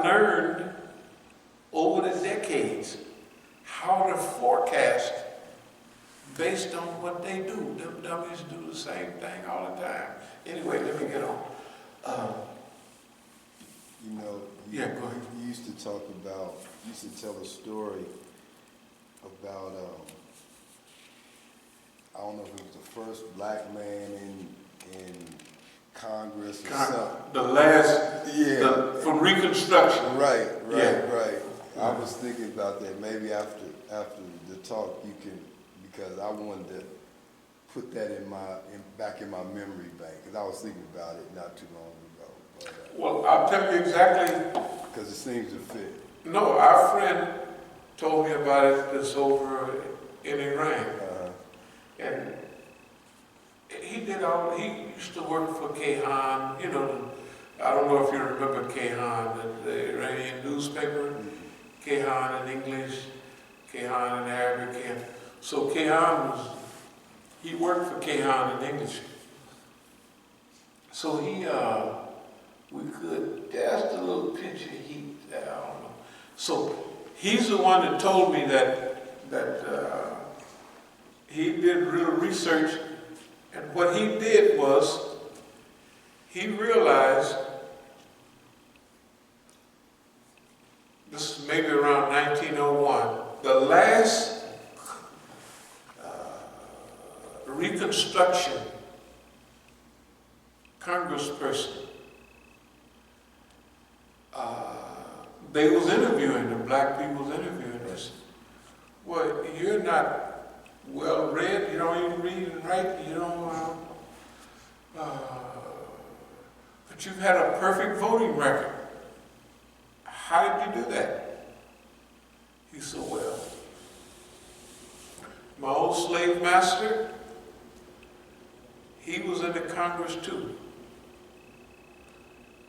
I've learned over the decades how to forecast based on what they do. Them dummies do the same thing all the time. Anyway, let me get on. You know, Yeah, go ahead. You used to talk about, you used to tell a story about, I don't know if it was the first black man in Congress or something. The last, from Reconstruction. Right. Yeah. I was thinking about that. Maybe after the talk, you can, because I wanted to put that back in my memory bank, because I was thinking about it not too long ago. But, Well, I'll tell you exactly. Because it seems to fit. No, our friend told me about it that's over in Iran. And he used to work for Kayhan, you know, I don't know if you remember Kayhan, the Iranian newspaper, Kayhan in English, Kayhan in Arabic. And so he worked for Kayhan in English. So there's the little picture I don't know. So he's the one that told me that he did real research, and what he did was he realized, this is maybe around 1901, the last Reconstruction congressperson, they was interviewing, the black people was interviewing this. Well, you're not well read, you don't even read and write, you don't, but you've had a perfect voting record. How did you do that? He said, well, my old slave master, he was in the Congress too.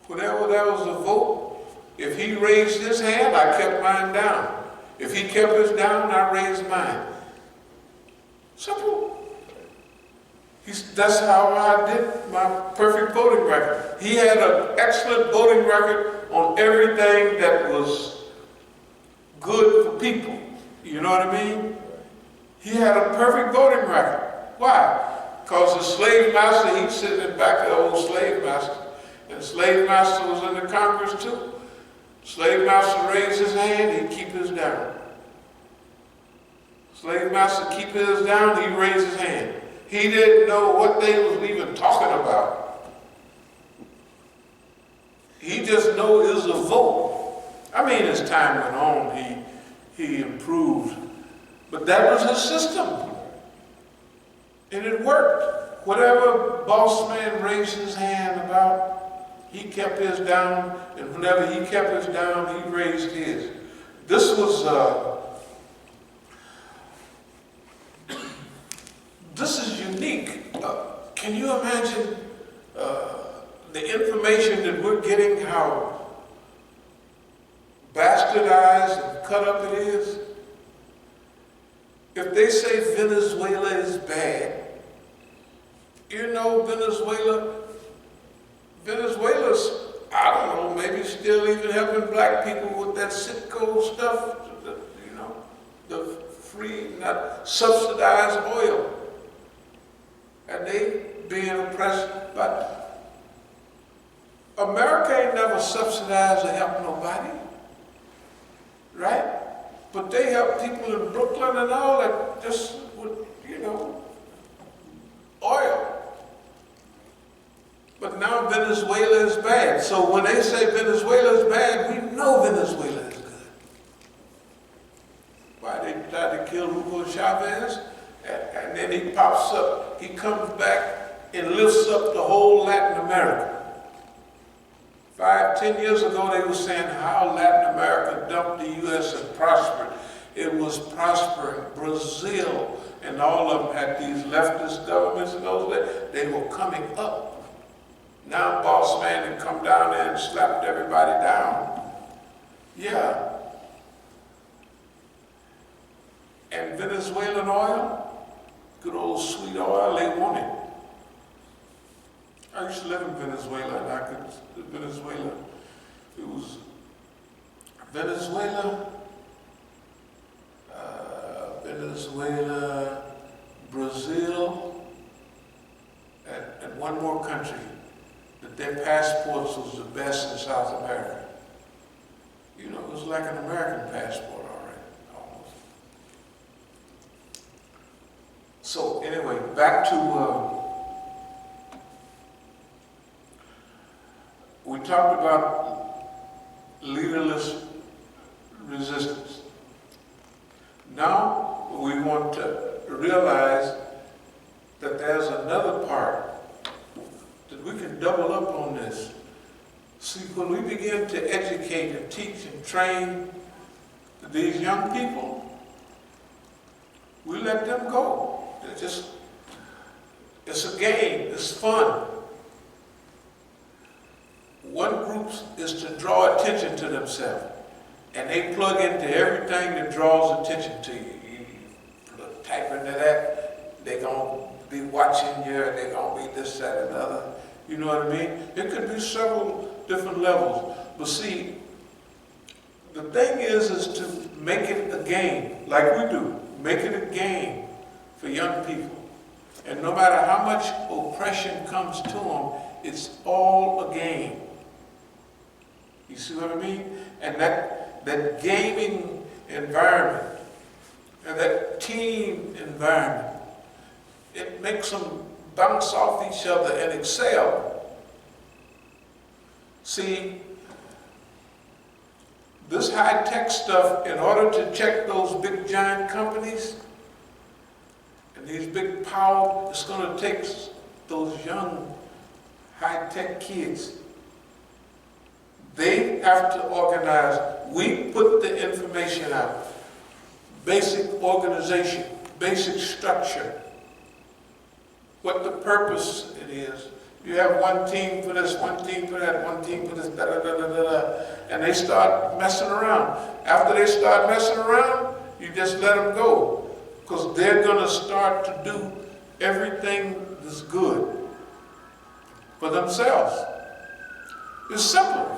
Whenever there was a vote, if he raised his hand, I kept mine down. If he kept his down, I raised mine. Simple. That's how I did my perfect voting record. He had an excellent voting record on everything that was good for people. You know what I mean? He had a perfect voting record. Why? Because the slave master, he's sitting in the back of the old slave master. And the slave master was in the Congress too. Slave master raised his hand, he'd keep his down. Slave master keep his down, he raised his hand. He didn't know what they was even talking about. He just knew it was a vote. I mean, as time went on, he improved. But that was his system. And it worked. Whatever boss man raised his hand about, he kept his down, and whenever he kept his down, he raised his. This was, this is unique. Can you imagine the information that we're getting, how bastardized and cut up it is? If they say Venezuela is bad, you know Venezuela's, I don't know, maybe still even helping black people with that Citgo stuff, you know, the free, not subsidized oil. And they being oppressed, but America ain't never subsidized or helped nobody, right? But they help people in Brooklyn and all that just with, you know, oil. But now Venezuela is bad. So when they say Venezuela is bad, we know Venezuela is good. Why they tried to kill Hugo Chavez, and then he pops up, he comes back and lifts up the whole Latin America. 5-10 years ago, they were saying how Latin America dumped the U.S. and prospered. It was prospering. Brazil and all of them had these leftist governments and those that they were coming up. Now boss man had come down there and slapped everybody down. Yeah. And Venezuelan oil, good old sweet oil, they want it. I used to live in Venezuela, and Venezuela, it was Venezuela, Brazil, and one more country that their passports was the best in South America. You know, it was like an American passport already, almost. So anyway, back to, we talked about leaderless resistance. Now we want to realize that there's another part, that we can double up on this. See, when we begin to educate and teach and train these young people, we let them go. It's a game, it's fun. One group is to draw attention to themselves, and they plug into everything that draws attention to you. You type into that, they're going to be watching you, they're going to be this, that, and the other. You know what I mean? It could be several different levels. But see, the thing is to make it a game, like we do. Make it a game for young people. And no matter how much oppression comes to them, it's all a game. You see what I mean? And that gaming environment and that team environment, it makes them bounce off each other and excel. See, this high-tech stuff, in order to check those big giant companies and these big power, it's going to take those young high-tech kids. They have to organize. We put the information out. Basic organization, basic structure, what the purpose it is. You have one team for this, one team for that, one team for this, da da da da da da, and they start messing around. After they start messing around, you just let them go, because they're going to start to do everything that's good for themselves. It's simple.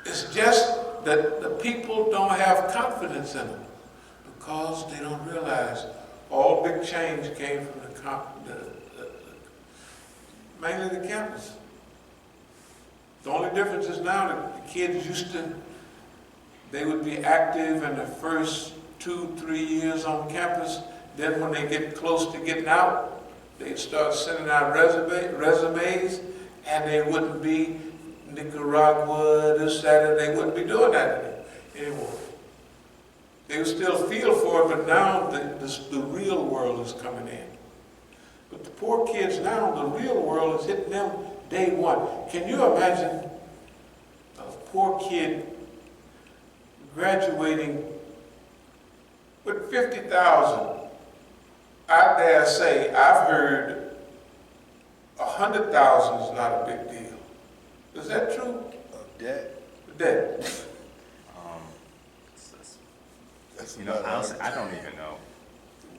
It's just that the people don't have confidence in them because they don't realize all big change came from mainly the campus. The only difference is now that the kids they would be active in the first 2-3 years on campus. Then when they get close to getting out, they'd start sending out resumes, and they wouldn't be Nicaragua, this, that, and they wouldn't be doing that anymore. They would still feel for it, but now the real world is coming in. But the poor kids now, the real world is hitting them day one. Can you imagine a poor kid graduating with $50,000? I dare say, I've heard $100,000 is not a big deal. Is that true? Debt? Debt. That's honestly, I don't even know.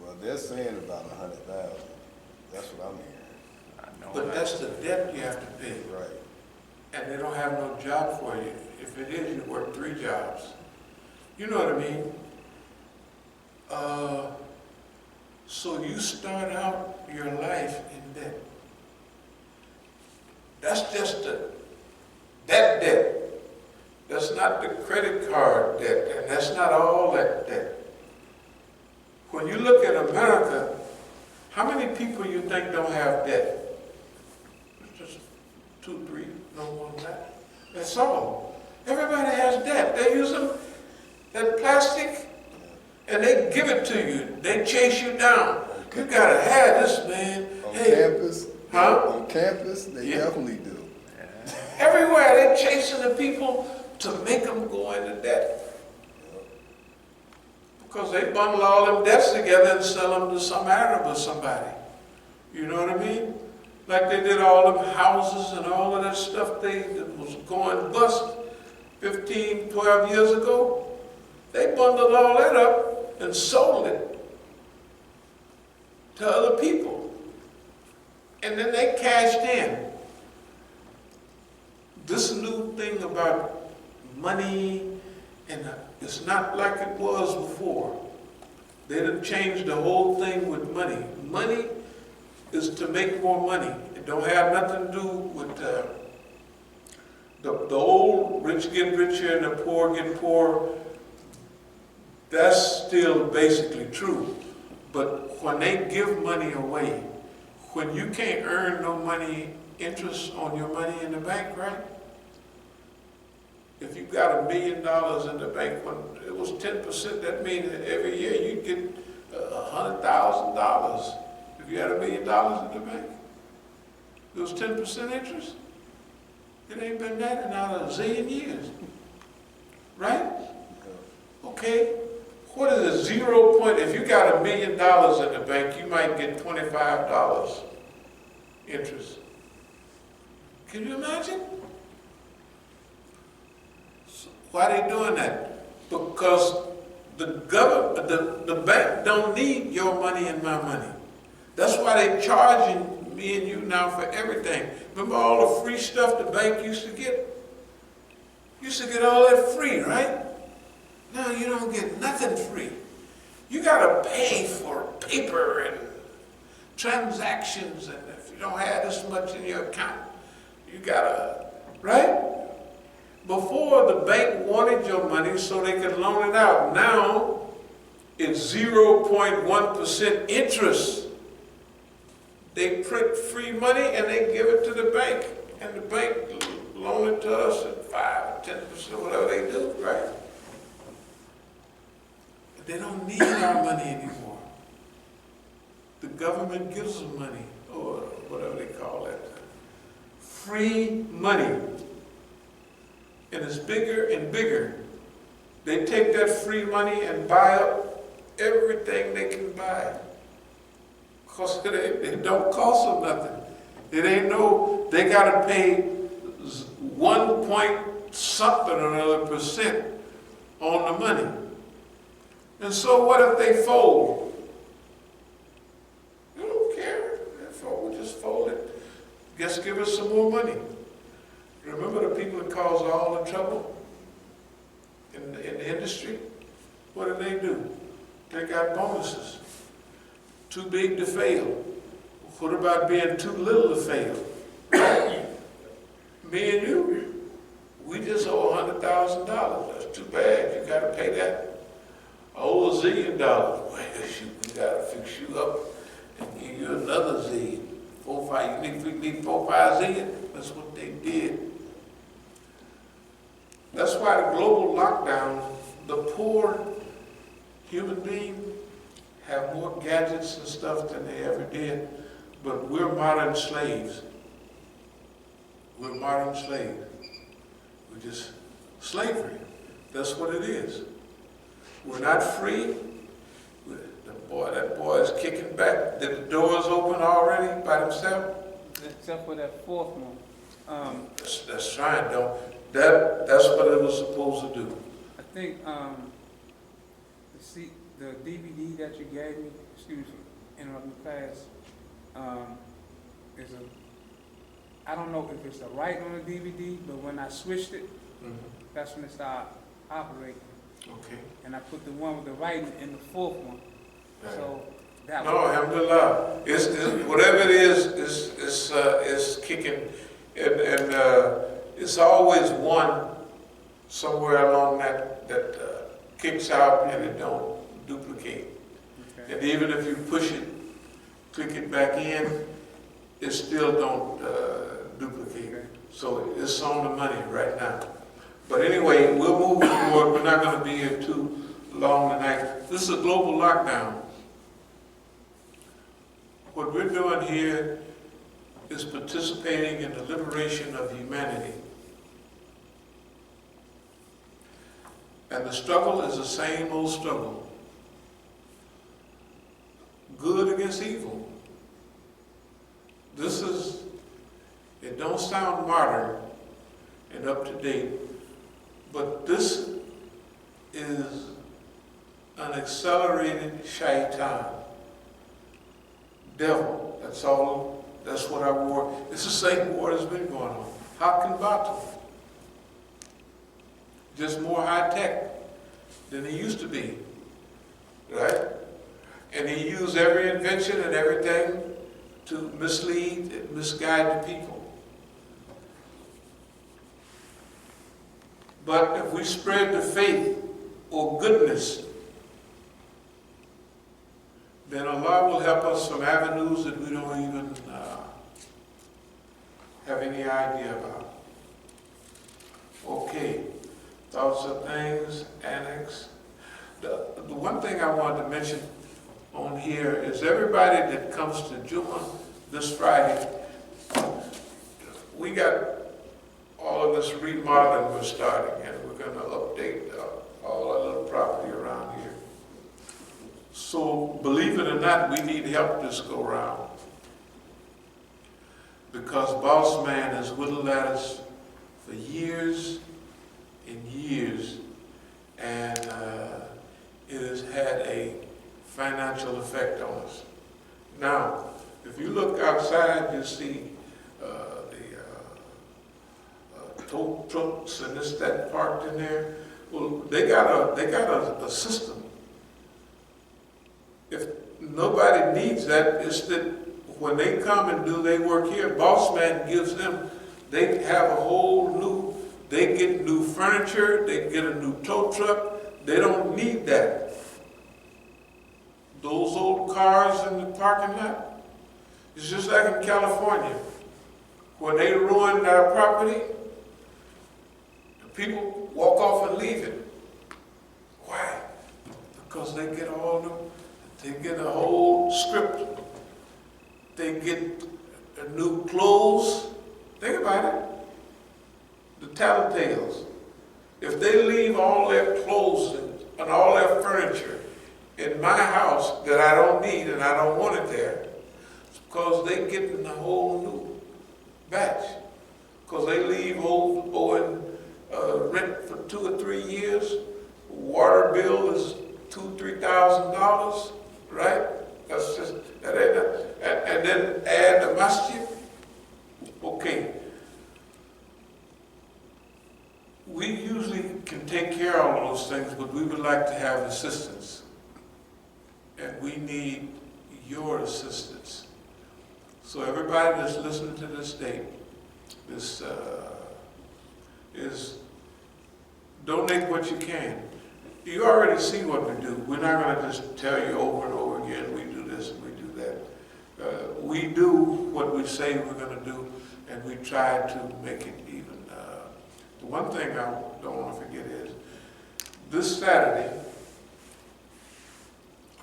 Well, they're saying about 100,000. That's what I'm hearing. I know But that. that's the debt you have to pay. Right. And they don't have no job for you. If it is, you work 3 jobs. You know what I mean? So you start out your life in debt. That's just that debt. That's not the credit card debt, and that's not all that debt. When you look at America, how many people you think don't have debt? It's just 2, 3, no more than that. That's all. Everybody has debt. They use that plastic, and they give it to you. They chase you down. You gotta have this, man. On Hey, campus? huh? On campus, they Yeah. definitely do. Everywhere they're chasing the people to make them go into debt. Because they bundle all them debts together and sell them to some Arab or somebody. You know what I mean? Like they did all them houses and all of that stuff that was going bust 15, 12 years ago. They bundled all that up and sold it to other people. And then they cashed in. This new thing about money, and it's not like it was before. They done changed the whole thing with money. Money is to make more money. It don't have nothing to do with the old rich get richer and the poor get poorer. That's still basically true. But when they give money away, when you can't earn no money, interest on your money in the bank, right? If you got $1 million in the bank, when it was 10%, that means that every year you'd get $100,000. If you had $1 million in the bank, it was 10% interest. It ain't been that in out of a zillion years, right? Okay, what is a 0 point? If you got $1 million in the bank, you might get $25 interest. Can you imagine? Why are they doing that? Because the government, the bank don't need your money and my money. That's why they're charging me and you now for everything. Remember all the free stuff the bank used to get? You used to get all that free, right? Now you don't get nothing free. You gotta pay for paper and transactions, and if you don't have this much in your account, you gotta, right? Before, the bank wanted your money so they could loan it out. Now, it's 0.1% interest. They print free money and they give it to the bank. And the bank loan it to us at 5 or 10%, whatever they do, right? But they don't need our money anymore. The government gives them money, or whatever they call it. Free money. And it's bigger and bigger. They take that free money and buy up everything they can buy. Because it don't cost them nothing. It ain't no, they gotta pay 1 point something or another percent on the money. And so what if they fold? You don't care. They fold, just fold it. Just give us some more money. Remember the people that caused all the trouble in the industry? What did they do? They got bonuses. Too big to fail. What about being too little to fail? Me and you, we just owe $100,000. That's too bad. You got to pay that. I owe $1 zillion. Well, shoot, we got to fix you up and give you another zillion. 4, 5, you need 4, 5 zillion? That's what they did. That's why the global lockdown, the poor human being have more gadgets and stuff than they ever did, but we're modern slaves. We're modern slaves. We're just slavery. That's what it is. We're not free. That boy is kicking back. Did the doors open already by themselves? Except for that fourth one. That's right, though. That's what it was supposed to do. I think the DVD that you gave me, excuse me for interrupting class, is I don't know if it's a write on the DVD, but when I switched it, that's when it started operating. Okay. And I put the one with the writing in the fourth one. Right. So that No, alhamdulillah. It's whatever it is kicking, and it's always one somewhere along that kicks out and it don't duplicate. Okay. And even if you push it, click it back in, it still don't duplicate. Okay. So it's on the money right now. But anyway, we'll move forward. We're not going to be here too long tonight. This is a global lockdown. What we're doing here is participating in the liberation of humanity. And the struggle is the same old struggle. Good against evil. It don't sound modern and up to date, but this is an accelerated shaitan. Devil, that's all, that's what our war, it's the same war that's been going on. How can battle? just more high-tech than he used to be, right? And he used every invention and everything to mislead and misguide the people. But if we spread the faith or goodness, then Allah will help us from avenues that we don't even have any idea about. Okay, thoughts of things, annex. The one thing I wanted to mention on here is everybody that comes to Juma this Friday, we got all of this remodeling we're starting, and we're going to update all our little property around here. So believe it or not, we need help this go round, because Boss Man has whittled at us for years and years, and it has had a financial effect on us. Now, if you look outside, you see the tow trucks and this, that parked in there. Well, they got a system. If nobody needs that, it's that when they come and do their work here, Boss Man gives them, they have a whole new, they get new furniture, they get a new tow truck. They don't need that. Those old cars in the parking lot, it's just like in California. When they ruin our property, the people walk off and leave it. Why? Because they get all the, they get a whole script. They get new clothes. Think about it. The tattletales. If they leave all their clothes and all their furniture in my house that I don't need and I don't want it there, it's because they get in a whole new batch. Because they leave owing rent for 2 or 3 years. Water bill is $2,000-3,000, right? That's just that ain't and then add the masjid. Okay. We usually can take care of all those things, but we would like to have assistance. And we need your assistance. So everybody that's listening to this tape, this is donate what you can. You already see what we do. We're not going to just tell you over and over again, we do this and we do that. We do what we say we're going to do, and we try to make it even. The one thing I don't want to forget is, this Saturday,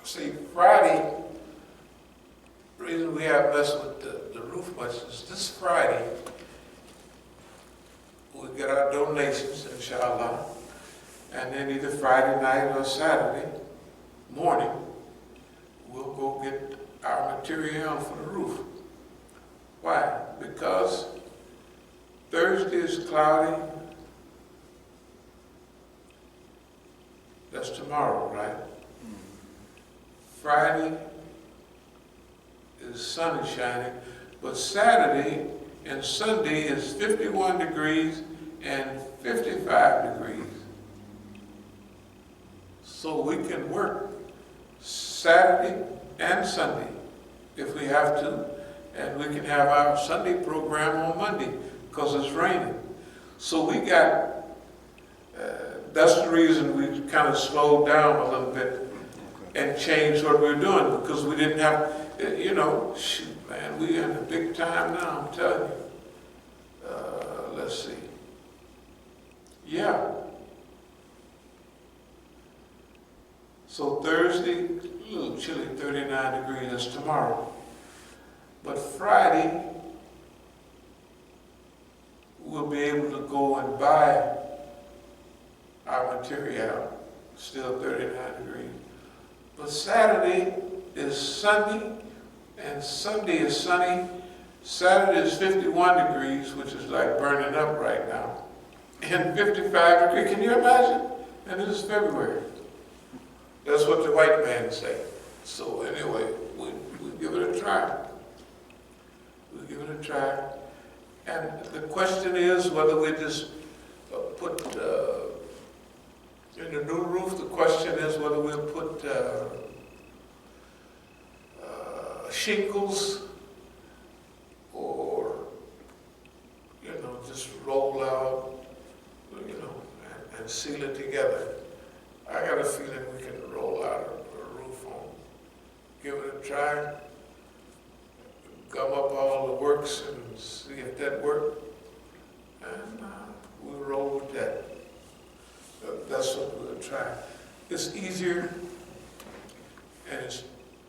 see, Friday, the reason we have messed with the roof much is this Friday, we get our donations, inshallah, and then either Friday night or Saturday morning, we'll go get our material for the roof. Why? Because Thursday is cloudy. That's tomorrow, right? Friday is sun is shining, but Saturday and Sunday is 51 degrees and 55 degrees. So we can work Saturday and Sunday if we have to, and we can have our Sunday program on Monday because it's raining. So we got, that's the reason we kind of slowed down a little bit and changed what we were doing, because we didn't have, you know, shoot, man, we in a big time now, I'm telling you. Let's see. Yeah. So Thursday, a little chilly, 39 degrees, that's tomorrow. But Friday, we'll be able to go and buy our material, still 39 degrees. But Saturday is sunny, and Sunday is sunny. Saturday is 51 degrees, which is like burning up right now. And 55 degrees, can you imagine? And this is February. That's what the white man say. So anyway, we give it a try. We give it a try. And the question is whether we just put In the new roof, the question is whether we'll put shingles or, just roll out, and seal it together. I got a feeling we can roll out a roof on, give it a try, gum up all the works and see if that works, and we'll roll with that. That's what we'll try. It's easier and it's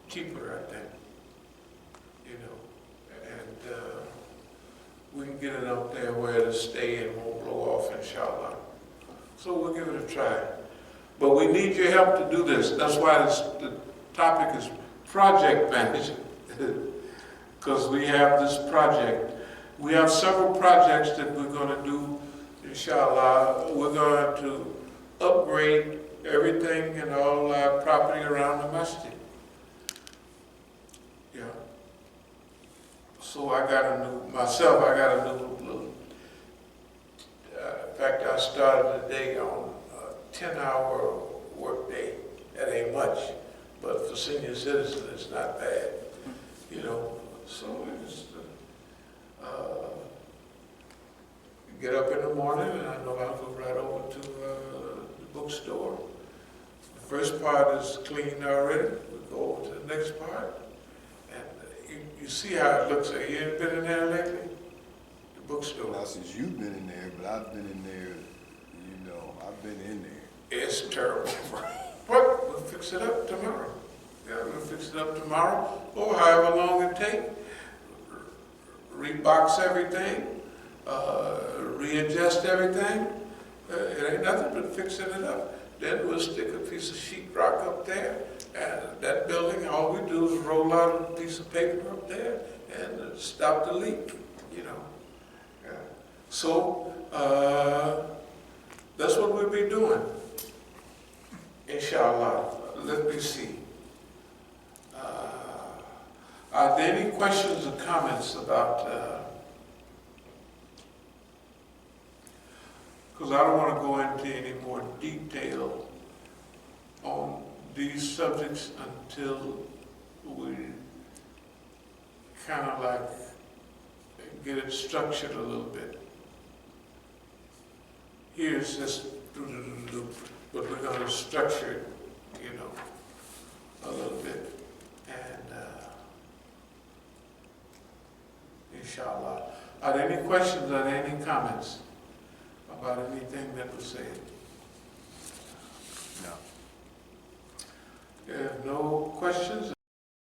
cheaper, I think, and we can get it up there where it'll stay and won't blow off, inshallah. So we'll give it a try. But we need your help to do this. That's why the topic is project management, because we have this project. We have several projects that we're going to do, inshallah. We're going to upgrade everything and all our property around the masjid. Yeah. So I got a new little, in fact, I started the day on a 10-hour work day. That ain't much, but for senior citizens, it's not bad, So it's, get up in the morning, and I know I'll go right over to the bookstore. The first part is cleaned already. We go over to the next part, and you see how it looks. You ain't been in there lately? The bookstore. Now, since you've been in there, but I've been in there, I've been in there. It's terrible. But we'll fix it up tomorrow. Yeah, we'll fix it up tomorrow, or however long it takes. Rebox everything, readjust everything. It ain't nothing but fixing it up. Then we'll stick a piece of sheetrock up there, and that building, all we do is roll out a piece of paper up there and stop the leak, Yeah. So, that's what we'll be doing, inshallah. Let me see. Are there any questions or comments about, because I don't want to go into any more detail on these subjects until we kind of like get it structured a little bit. Here's just, but we're going to structure it, a little bit. And inshallah. Are there any questions? Are there any comments about anything that was said? No. If no questions,